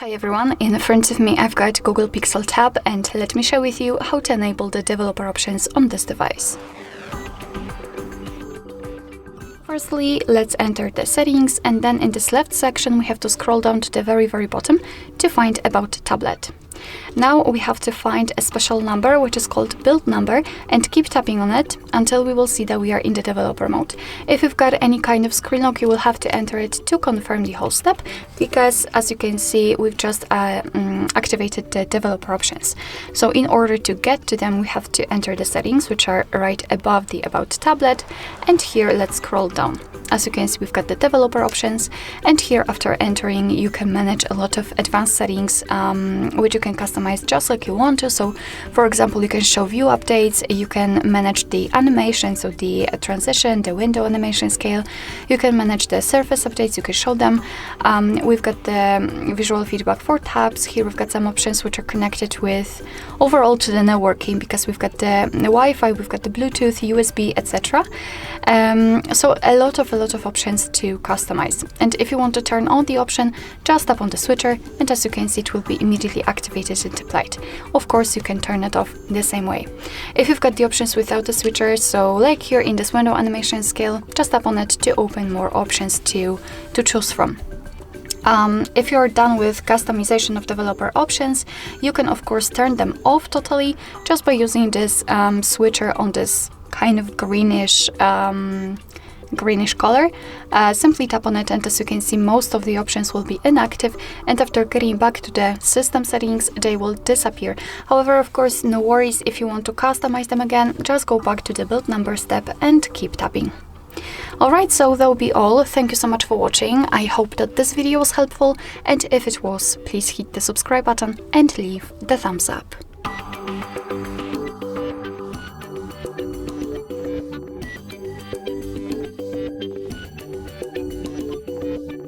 Hi everyone, in front of me I've got Google Pixel tab, and let me share with you how to enable the developer options on this device. Firstly, let's enter the settings, and then in this left section we have to scroll down to the very bottom to find About Tablet. Now we have to find a special number which is called build number and keep tapping on it until we will see that we are in the developer mode. If you've got any kind of screen lock, you will have to enter it to confirm the whole step, because as you can see we've just activated the developer options. So in order to get to them we have to enter the settings, which are right above the About Tablet, and here let's scroll down. As you can see, we've got the developer options, and here after entering you can manage a lot of advanced settings which you can customize just like you want to. So for example, you can show view updates, you can manage the animation, so the transition, the window animation scale, you can manage the surface updates, you can show them. We've got the visual feedback for tabs. Here we've got some options which are connected with overall to the networking, because we've got the Wi-Fi, we've got the Bluetooth, USB, etc. So a lot of options to customize. And if you want to turn on the option, just tap on the switcher, and as you can see it will be immediately activated into plate. Of course you can turn it off the same way. If you've got the options without the switcher, so like here in this window animation scale, just tap on it to open more options to choose from. If you're done with customization of developer options, you can of course turn them off totally just by using this switcher on this kind of greenish color. Simply tap on it, and as you can see most of the options will be inactive, and after getting back to the system settings they will disappear. However, of course, no worries, if you want to customize them again, just go back to the build number step and keep tapping. Alright, so that will be all. Thank you so much for watching. I hope that this video was helpful, and if it was, please hit the subscribe button and leave the thumbs up.